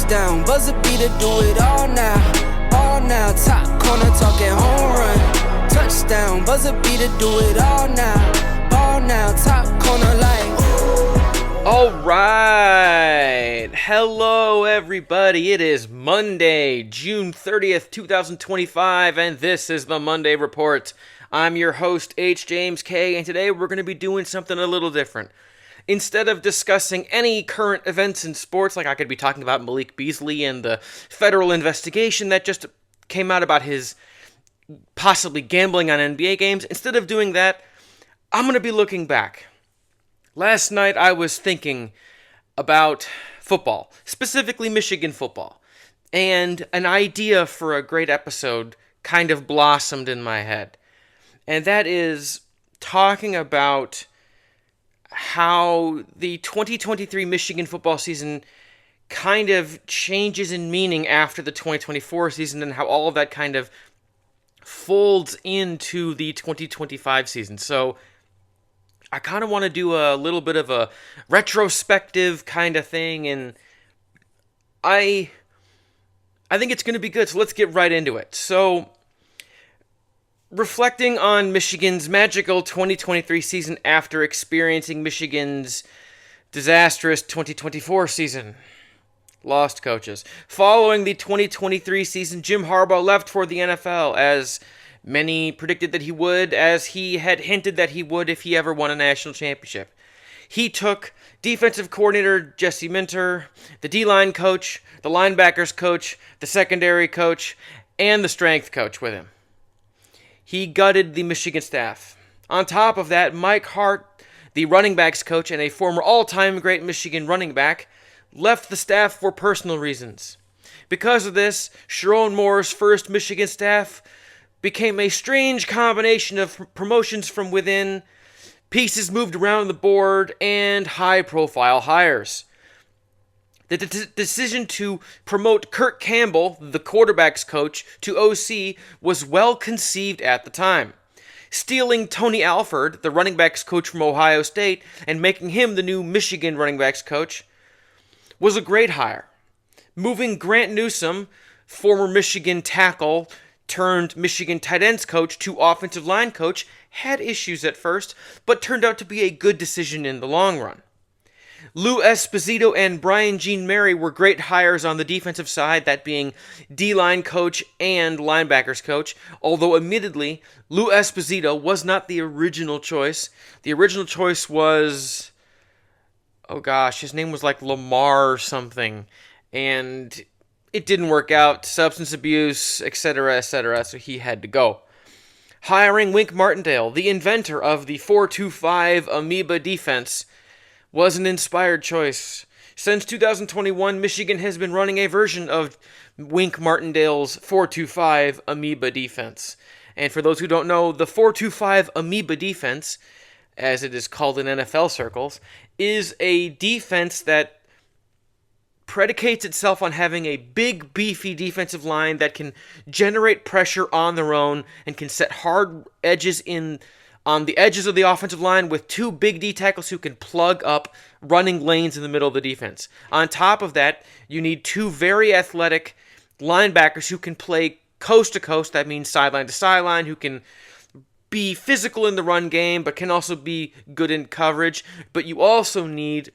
Touchdown, buzzer beater, do it all now. All now, top corner talking home run. Touchdown, buzzer beater, do it all now. All now, top corner like ooh. All right. Hello, everybody. It is Monday, June 30th, 2025, and this is the Monday Report. I'm your host, H. James K., and today we're going to be doing something a little different. Instead of discussing any current events in sports, like I could be talking about Malik Beasley and the federal investigation that just came out about his possibly gambling on NBA games, instead of doing that, I'm going to be looking back. Last night I was thinking about football, specifically Michigan football, and an idea for a great episode kind of blossomed in my head. And that is talking about how the 2023 Michigan football season kind of changes in meaning after the 2024 season and how all of that kind of folds into the 2025 season. So I kind of want to do a little bit of a retrospective kind of thing, and I think it's going to be good. So let's get right into it. So reflecting on Michigan's magical 2023 season after experiencing Michigan's disastrous 2024 season. Lost coaches. Following the 2023 season, Jim Harbaugh left for the NFL, as many predicted that he would, as he had hinted that he would if he ever won a national championship. He took defensive coordinator Jesse Minter, the D-line coach, the linebackers coach, the secondary coach, and the strength coach with him. He gutted the Michigan staff. On top of that, Mike Hart, the running backs coach and a former all-time great Michigan running back, left the staff for personal reasons. Because of this, Sharon Moore's first Michigan staff became a strange combination of promotions from within, pieces moved around the board, and high-profile hires. The decision to promote Kirk Campbell, the quarterback's coach, to OC was well conceived at the time. Stealing Tony Alford, the running backs coach from Ohio State, and making him the new Michigan running backs coach was a great hire. Moving Grant Newsome, former Michigan tackle turned Michigan tight ends coach, to offensive line coach had issues at first, but turned out to be a good decision in the long run. Lou Esposito and Brian Jean Mary were great hires on the defensive side, that being D-line coach and linebackers coach, although admittedly, Lou Esposito was not the original choice. The original choice was, his name was like Lamar or something, and it didn't work out, substance abuse, etc., so he had to go. Hiring Wink Martindale, the inventor of the 4-2-5 amoeba defense, was an inspired choice. Since 2021, Michigan has been running a version of Wink Martindale's 4-2-5 amoeba defense. And for those who don't know, the 4-2-5 amoeba defense, as it is called in NFL circles, is a defense that predicates itself on having a big, beefy defensive line that can generate pressure on their own and can set hard edges on the edges of the offensive line with two big D tackles who can plug up running lanes in the middle of the defense. On top of that, you need two very athletic linebackers who can play coast to coast, that means sideline to sideline, who can be physical in the run game but can also be good in coverage. But you also need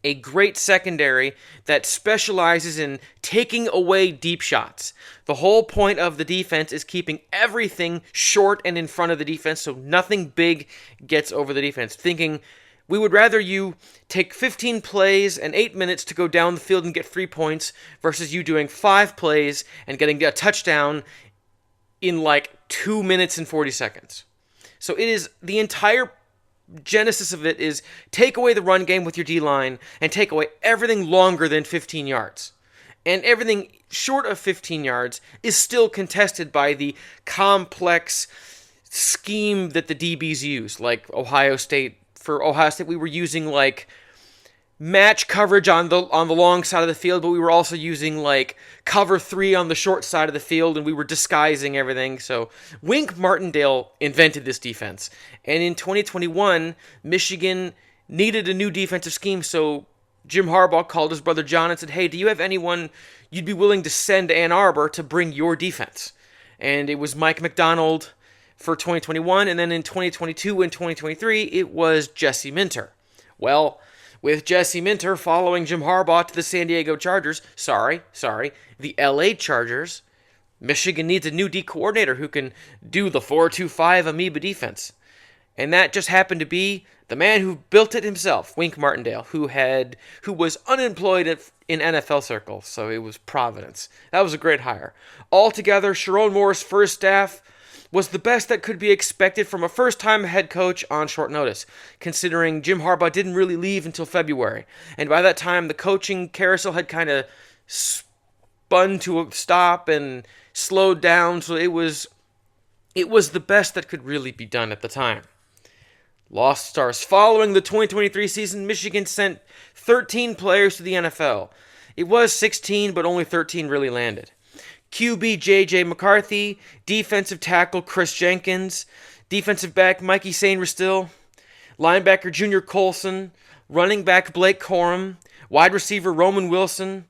a great secondary that specializes in taking away deep shots. The whole point of the defense is keeping everything short and in front of the defense so nothing big gets over the defense. Thinking, we would rather you take 15 plays and 8 minutes to go down the field and get 3 points versus you doing 5 plays and getting a touchdown in like 2 minutes and 40 seconds. So it is the entire genesis of it is take away the run game with your D-line and take away everything longer than 15 yards. And everything short of 15 yards is still contested by the complex scheme that the DBs use. Like Ohio State, for Ohio State we were using like match coverage on the long side of the field, but we were also using like cover 3 on the short side of the field, and we were disguising everything. So Wink Martindale invented this defense. And in 2021, Michigan needed a new defensive scheme, so Jim Harbaugh called his brother John and said, hey, do you have anyone you'd be willing to send to Ann Arbor to bring your defense? And it was Mike McDonald for 2021, and then in 2022 and 2023, it was Jesse Minter. Well, with Jesse Minter following Jim Harbaugh to the San Diego Chargers, the LA Chargers, Michigan needs a new D coordinator who can do the 4-2-5 amoeba defense. And that just happened to be the man who built it himself, Wink Martindale, who was unemployed in NFL circles, so it was Providence. That was a great hire. Altogether, Sharon Moore's first staff was the best that could be expected from a first-time head coach on short notice, considering Jim Harbaugh didn't really leave until February. And by that time, the coaching carousel had kind of spun to a stop and slowed down, so it was the best that could really be done at the time. Lost stars. Following the 2023 season, Michigan sent 13 players to the NFL. It was 16, but only 13 really landed. QB J.J. McCarthy, defensive tackle Chris Jenkins, defensive back Mikey Sainristil, linebacker Junior Colson, running back Blake Corum, wide receiver Roman Wilson,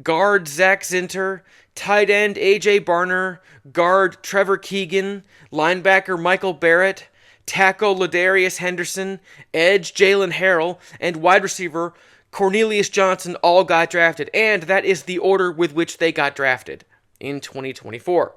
guard Zach Zinter, tight end A.J. Barner, guard Trevor Keegan, linebacker Michael Barrett, tackle Ladarius Henderson, edge Jalen Harrell, and wide receiver Cornelius Johnson all got drafted, and that is the order with which they got drafted in 2024.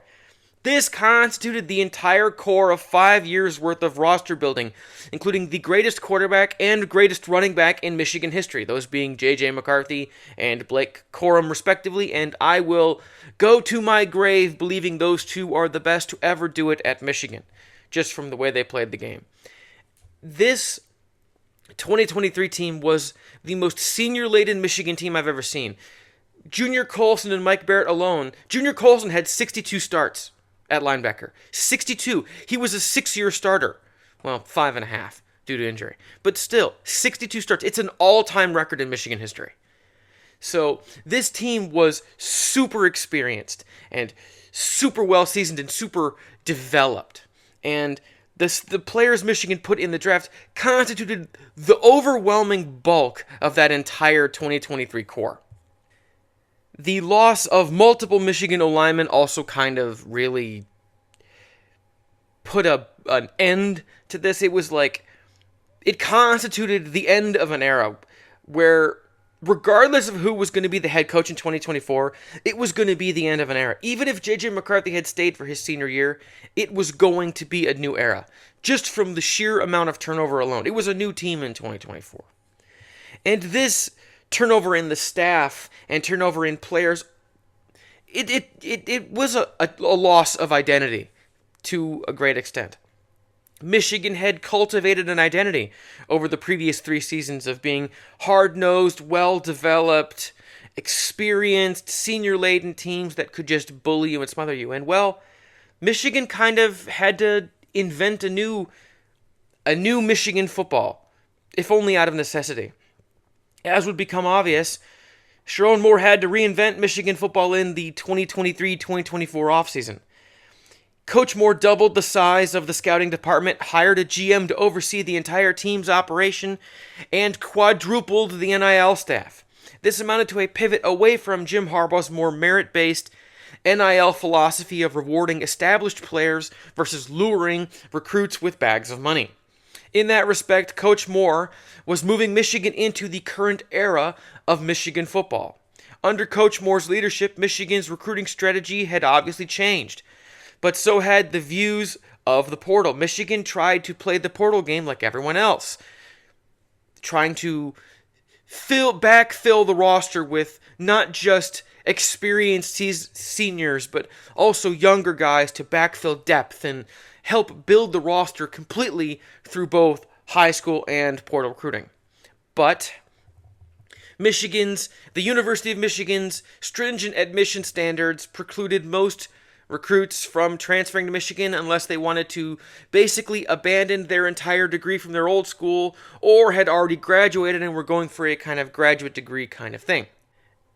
This constituted the entire core of 5 years' worth of roster building, including the greatest quarterback and greatest running back in Michigan history, those being J.J. McCarthy and Blake Corum, respectively, and I will go to my grave believing those two are the best to ever do it at Michigan, just from the way they played the game. This 2023 team was the most senior-laden Michigan team I've ever seen. Junior Colson and Mike Barrett alone. Junior Colson had 62 starts at linebacker. 62. He was a 6-year starter. Well, 5.5 due to injury. But still, 62 starts. It's an all-time record in Michigan history. So this team was super experienced and super well-seasoned and super developed. And the players Michigan put in the draft constituted the overwhelming bulk of that entire 2023 core. The loss of multiple Michigan O-linemen also kind of really put an end to this. It was like, it constituted the end of an era where, regardless of who was going to be the head coach in 2024, it was going to be the end of an era. Even if J.J. McCarthy had stayed for his senior year, it was going to be a new era, just from the sheer amount of turnover alone. It was a new team in 2024. And this turnover in the staff and turnover in players, it was a loss of identity to a great extent. Michigan had cultivated an identity over the previous 3 seasons of being hard-nosed, well-developed, experienced, senior-laden teams that could just bully you and smother you. And, well, Michigan kind of had to invent a new Michigan football, if only out of necessity. As would become obvious, Sharon Moore had to reinvent Michigan football in the 2023-2024 offseason. Coach Moore doubled the size of the scouting department, hired a GM to oversee the entire team's operation, and quadrupled the NIL staff. This amounted to a pivot away from Jim Harbaugh's more merit-based NIL philosophy of rewarding established players versus luring recruits with bags of money. In that respect, Coach Moore was moving Michigan into the current era of Michigan football. Under Coach Moore's leadership, Michigan's recruiting strategy had obviously changed, but so had the views of the portal. Michigan tried to play the portal game like everyone else, trying to backfill the roster with not just experienced seniors, but also younger guys to backfill depth and help build the roster completely through both high school and portal recruiting. But the University of Michigan's stringent admission standards precluded most recruits from transferring to Michigan unless they wanted to basically abandon their entire degree from their old school or had already graduated and were going for a kind of graduate degree kind of thing.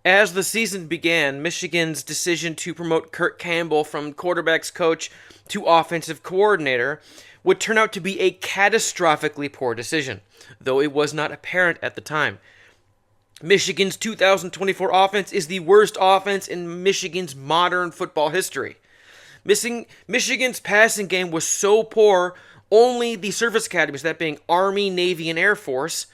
As the season began, Michigan's decision to promote Kurt Campbell from quarterback's coach to offensive coordinator would turn out to be a catastrophically poor decision, though it was not apparent at the time. Michigan's 2024 offense is the worst offense in Michigan's modern football history. Michigan's passing game was so poor, only the service academies, that being Army, Navy, and Air Force,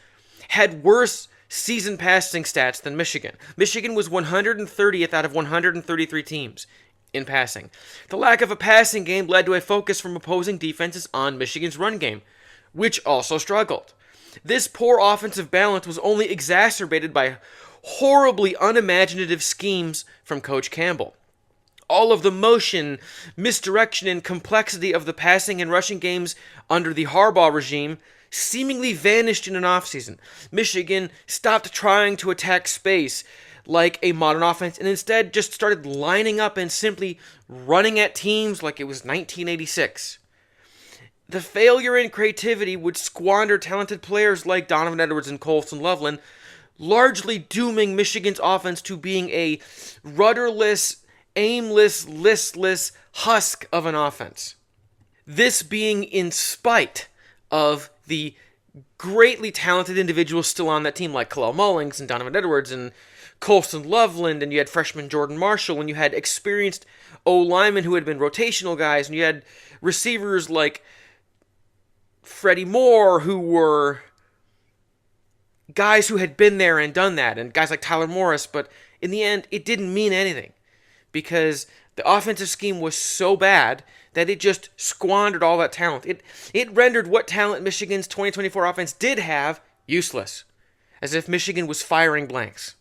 had worse season passing stats than Michigan. Michigan was 130th out of 133 teams in passing. The lack of a passing game led to a focus from opposing defenses on Michigan's run game, which also struggled. This poor offensive balance was only exacerbated by horribly unimaginative schemes from Coach Campbell. All of the motion, misdirection, and complexity of the passing and rushing games under the Harbaugh regime seemingly vanished in an offseason. Michigan stopped trying to attack space like a modern offense and instead just started lining up and simply running at teams like it was 1986. The failure in creativity would squander talented players like Donovan Edwards and Colston Loveland, largely dooming Michigan's offense to being a rudderless, aimless, listless husk of an offense. This being in spite of the greatly talented individuals still on that team, like Kalel Mullings and Donovan Edwards and Colston Loveland, and you had freshman Jordan Marshall, and you had experienced O-linemen who had been rotational guys, and you had receivers like Freddie Moore, who were guys who had been there and done that, and guys like Tyler Morris, but in the end, it didn't mean anything, because the offensive scheme was so bad that it just squandered all that talent. It rendered what talent Michigan's 2024 offense did have useless, as if Michigan was firing blanks.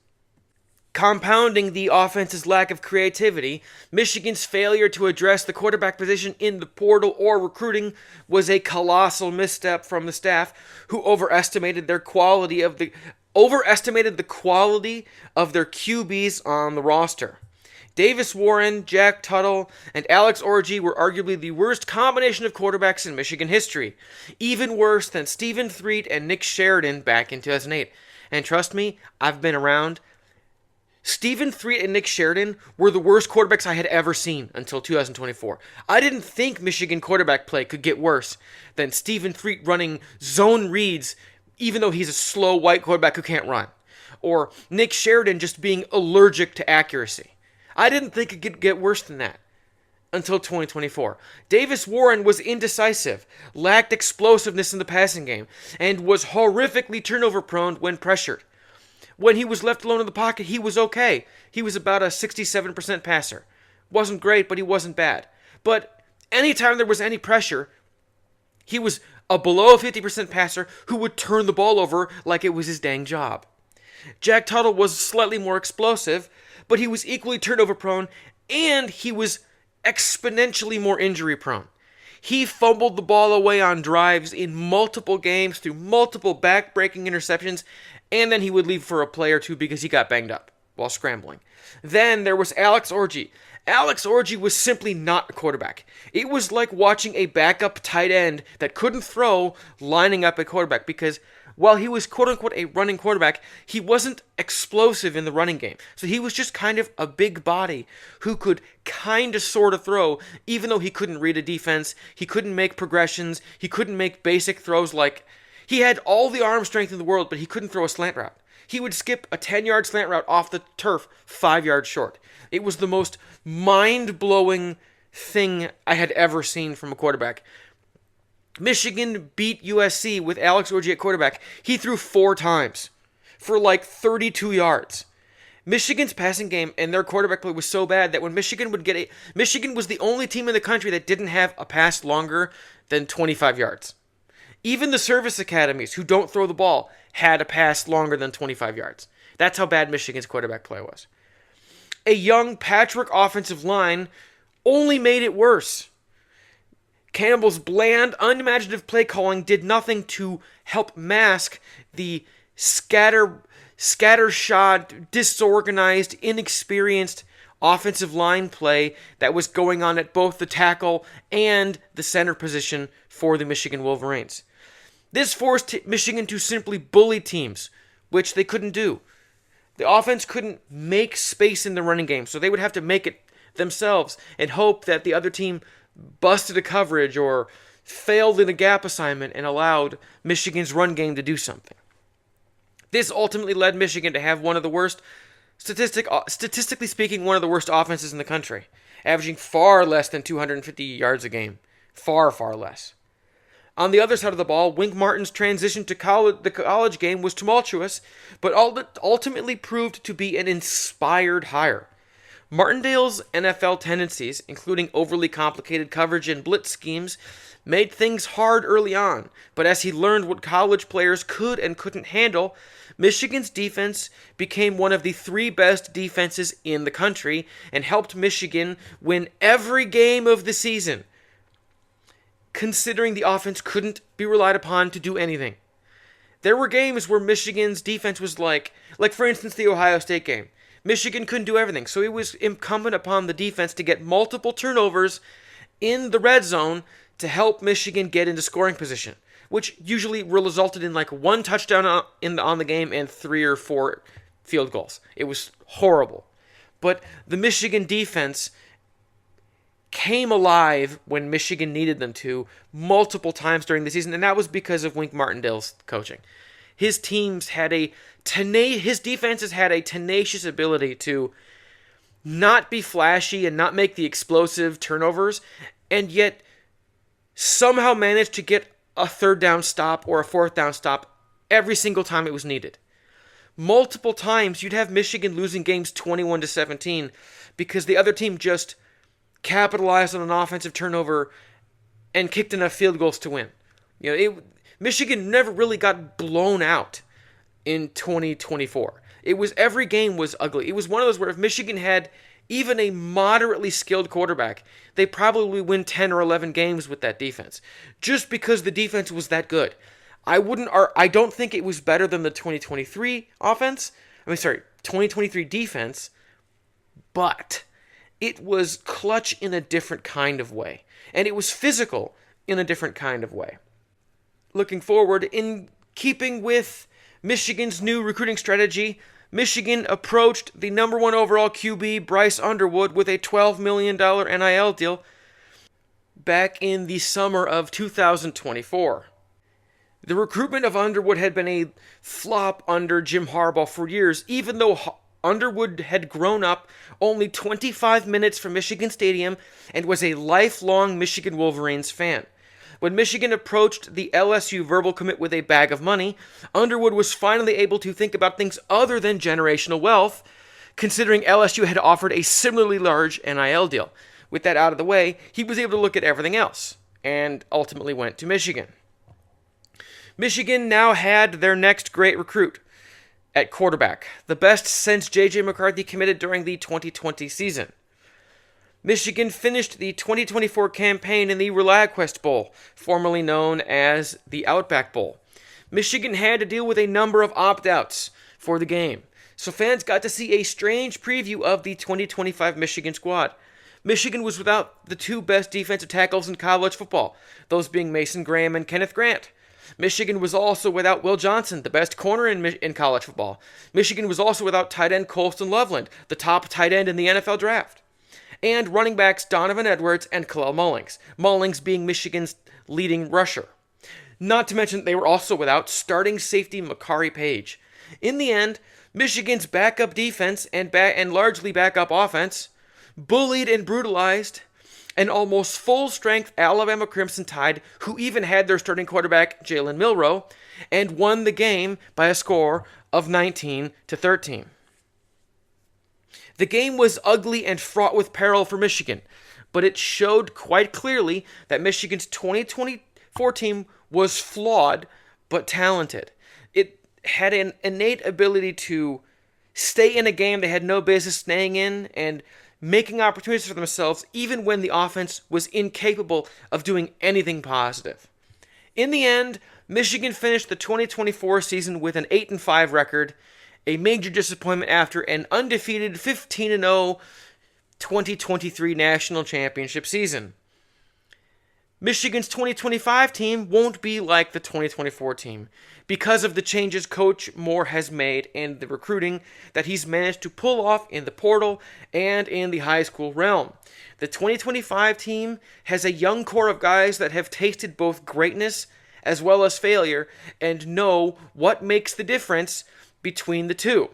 Compounding the offense's lack of creativity, Michigan's failure to address the quarterback position in the portal or recruiting was a colossal misstep from the staff, who overestimated the quality of their QBs on the roster. Davis Warren, Jack Tuttle, and Alex Orji were arguably the worst combination of quarterbacks in Michigan history, even worse than Stephen Threet and Nick Sheridan back in 2008. And trust me, I've been around. Stephen Threet and Nick Sheridan were the worst quarterbacks I had ever seen until 2024. I didn't think Michigan quarterback play could get worse than Stephen Threet running zone reads, even though he's a slow white quarterback who can't run. Or Nick Sheridan just being allergic to accuracy. I didn't think it could get worse than that until 2024. Davis Warren was indecisive, lacked explosiveness in the passing game, and was horrifically turnover prone when pressured. When he was left alone in the pocket, he was okay. He was about a 67% passer. Wasn't great, but he wasn't bad. But anytime there was any pressure, he was a below 50% passer who would turn the ball over like it was his dang job. Jack Tuttle was slightly more explosive, but he was equally turnover prone, and he was exponentially more injury prone. He fumbled the ball away on drives in multiple games through multiple back-breaking interceptions, and then he would leave for a play or two because he got banged up while scrambling. Then there was Alex Orji. Alex Orji was simply not a quarterback. It was like watching a backup tight end that couldn't throw lining up a quarterback, because while he was quote-unquote a running quarterback, he wasn't explosive in the running game. So he was just kind of a big body who could kind of sort of throw, even though he couldn't read a defense, he couldn't make progressions, he couldn't make basic throws like... He had all the arm strength in the world, but he couldn't throw a slant route. He would skip a 10-yard slant route off the turf 5 yards short. It was the most mind-blowing thing I had ever seen from a quarterback. Michigan beat USC with Alex Orji at quarterback. He threw 4 times for like 32 yards. Michigan's passing game and their quarterback play was so bad that when Michigan was the only team in the country that didn't have a pass longer than 25 yards. Even the service academies who don't throw the ball had a pass longer than 25 yards. That's how bad Michigan's quarterback play was. A young patchwork offensive line only made it worse. Campbell's bland, unimaginative play calling did nothing to help mask the scattershot, disorganized, inexperienced offensive line play that was going on at both the tackle and the center position for the Michigan Wolverines. This forced Michigan to simply bully teams, which they couldn't do. The offense couldn't make space in the running game, so they would have to make it themselves and hope that the other team busted a coverage or failed in a gap assignment and allowed Michigan's run game to do something. This ultimately led Michigan to have one of the worst, statistically speaking, one of the worst offenses in the country, averaging far less than 250 yards a game. Far, far less. On the other side of the ball, Wink Martin's transition to the college game was tumultuous, but ultimately proved to be an inspired hire. Martindale's NFL tendencies, including overly complicated coverage and blitz schemes, made things hard early on, but as he learned what college players could and couldn't handle, Michigan's defense became one of the 3 best defenses in the country and helped Michigan win every game of the season, considering the offense couldn't be relied upon to do anything. There were games where Michigan's defense was like for instance the Ohio State game. Michigan couldn't do everything, so it was incumbent upon the defense to get multiple turnovers in the red zone to help Michigan get into scoring position, which usually resulted in like 1 touchdown on the game and 3 or 4 field goals. It was horrible. But the Michigan defense came alive when Michigan needed them to multiple times during the season, and that was because of Wink Martindale's coaching. His defenses had a tenacious ability to not be flashy and not make the explosive turnovers, and yet somehow managed to get a 3rd down stop or a 4th down stop every single time it was needed. Multiple times you'd have Michigan losing games 21-17 because the other team just capitalized on an offensive turnover and kicked enough field goals to win. Michigan never really got blown out in 2024. Every game was ugly. It was one of those where if Michigan had even a moderately skilled quarterback, they probably win 10 or 11 games with that defense, just because the defense was that good. I don't think it was better than the 2023 2023 defense, but it was clutch in a different kind of way, and it was physical in a different kind of way. Looking forward, in keeping with Michigan's new recruiting strategy, Michigan approached the number 1 overall QB, Bryce Underwood, with a $12 million NIL deal back in the summer of 2024. The recruitment of Underwood had been a flop under Jim Harbaugh for years, even though Underwood had grown up only 25 minutes from Michigan Stadium and was a lifelong Michigan Wolverines fan. When Michigan approached the LSU verbal commit with a bag of money, Underwood was finally able to think about things other than generational wealth, considering LSU had offered a similarly large NIL deal. With that out of the way, he was able to look at everything else, and ultimately went to Michigan. Michigan now had their next great recruit at quarterback, the best since J.J. McCarthy committed during the 2020 season. Michigan finished the 2024 campaign in the ReliaQuest Bowl, formerly known as the Outback Bowl. Michigan had to deal with a number of opt-outs for the game, so fans got to see a strange preview of the 2025 Michigan squad. Michigan was without the 2 best defensive tackles in college football, those being Mason Graham and Kenneth Grant. Michigan was also without Will Johnson, the best corner in college football. Michigan was also without tight end Colston Loveland, the top tight end in the NFL draft. And running backs Donovan Edwards and Khalil Mullings, Mullings being Michigan's leading rusher. Not to mention they were also without starting safety Makari Page. In the end, Michigan's backup defense and largely backup offense bullied and brutalized an almost full-strength Alabama Crimson Tide, who even had their starting quarterback Jalen Milroe, and won the game by a score of 19-13. The game was ugly and fraught with peril for Michigan, but it showed quite clearly that Michigan's 2024 team was flawed but talented. It had an innate ability to stay in a game they had no business staying in and making opportunities for themselves even when the offense was incapable of doing anything positive. In the end, Michigan finished the 2024 season with an 8-5 record, a major disappointment after an undefeated 15-0 2023 national championship season. Michigan's 2025 team won't be like the 2024 team because of the changes Coach Moore has made and the recruiting that he's managed to pull off in the portal and in the high school realm. The 2025 team has a young core of guys that have tasted both greatness as well as failure and know what makes the difference between the two.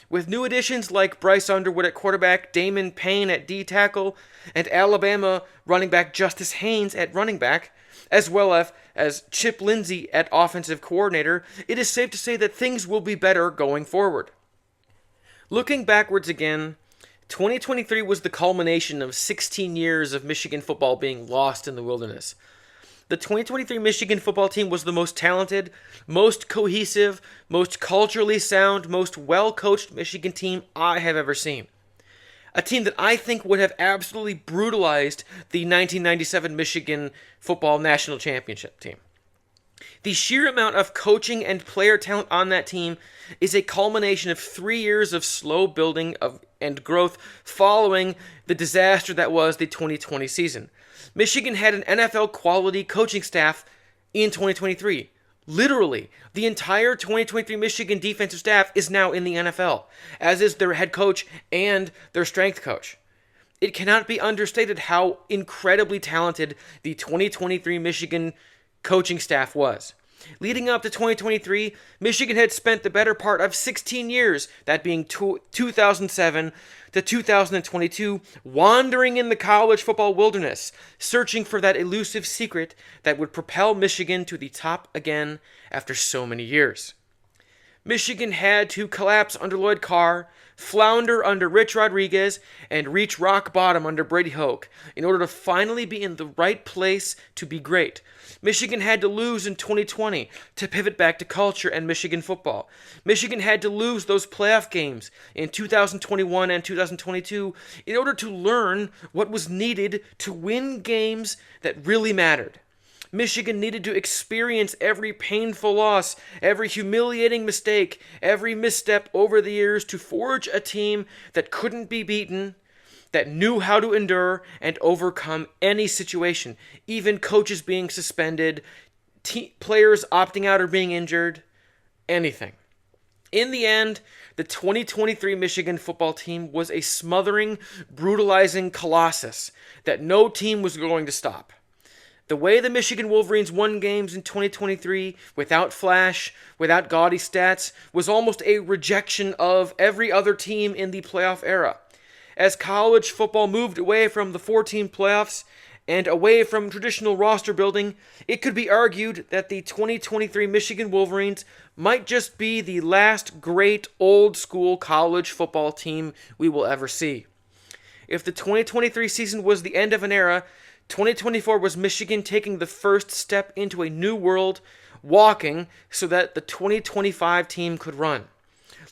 With new additions like Bryce Underwood at quarterback, Damon Payne at D tackle, and Alabama running back Justice Haynes at running back, as well as Chip Lindsey at offensive coordinator, it is safe to say that things will be better going forward. Looking backwards again, 2023 was the culmination of 16 years of Michigan football being lost in the wilderness. The 2023 Michigan football team was the most talented, most cohesive, most culturally sound, most well-coached Michigan team I have ever seen. A team that I think would have absolutely brutalized the 1997 Michigan football national championship team. The sheer amount of coaching and player talent on that team is a culmination of 3 years of slow building and growth following the disaster that was the 2020 season. Michigan had an NFL quality coaching staff in 2023. Literally, the entire 2023 Michigan defensive staff is now in the NFL, as is their head coach and their strength coach. It cannot be understated how incredibly talented the 2023 Michigan coaching staff was. Leading up to 2023, Michigan had spent the better part of 16 years, that being 2007 to 2022, wandering in the college football wilderness, searching for that elusive secret that would propel Michigan to the top again after so many years. Michigan had to collapse under Lloyd Carr, flounder under Rich Rodriguez, and reach rock bottom under Brady Hoke in order to finally be in the right place to be great. Michigan had to lose in 2020 to pivot back to culture and Michigan football. Michigan had to lose those playoff games in 2021 and 2022 in order to learn what was needed to win games that really mattered. Michigan needed to experience every painful loss, every humiliating mistake, every misstep over the years to forge a team that couldn't be beaten, that knew how to endure and overcome any situation, even coaches being suspended, players opting out or being injured, anything. In the end, the 2023 Michigan football team was a smothering, brutalizing colossus that no team was going to stop. The way the Michigan Wolverines won games in 2023 without flash, without gaudy stats, was almost a rejection of every other team in the playoff era. As college football moved away from the 4-team playoffs and away from traditional roster building, it could be argued that the 2023 Michigan Wolverines might just be the last great old-school college football team we will ever see. If the 2023 season was the end of an era, 2024 was Michigan taking the first step into a new world, walking so that the 2025 team could run.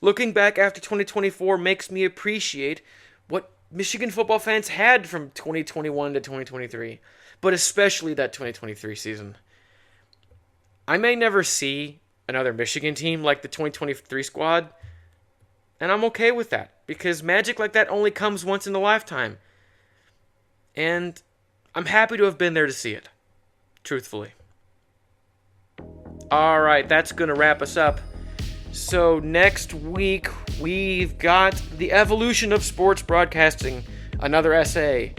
Looking back after 2024 makes me appreciate what Michigan football fans had from 2021 to 2023, but especially that 2023 season. I may never see another Michigan team like the 2023 squad, and I'm okay with that, because magic like that only comes once in a lifetime. And I'm happy to have been there to see it, truthfully. Alright, that's going to wrap us up. So next week, we've got the evolution of sports broadcasting, another essay.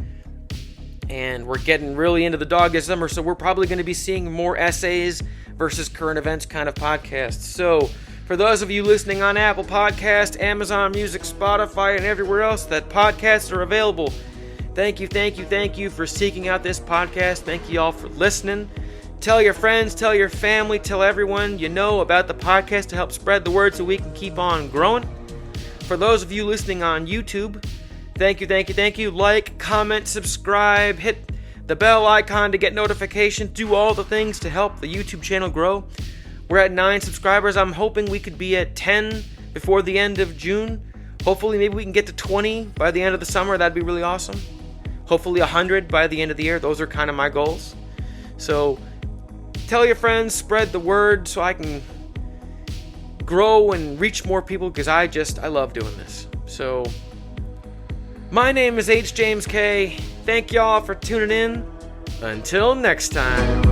And we're getting really into the dog of summer, so we're probably going to be seeing more essays versus current events kind of podcasts. So for those of you listening on Apple Podcasts, Amazon Music, Spotify, and everywhere else that podcasts are available, thank you for seeking out this podcast. Thank you all for listening. Tell your friends, tell your family, tell everyone you know about the podcast to help spread the word so we can keep on growing. For those of you listening on YouTube, thank you. Like, comment, subscribe, hit the bell icon to get notifications, do all the things to help the YouTube channel grow. We're at 9 subscribers. I'm hoping we could be at 10 before the end of June. Hopefully maybe we can get to 20 by the end of the summer. That'd be really awesome. Hopefully 100 by the end of the year. Those are kind of my goals. So tell your friends, spread the word so I can grow and reach more people, because I love doing this. So my name is H. James K. Thank y'all for tuning in. Until next time.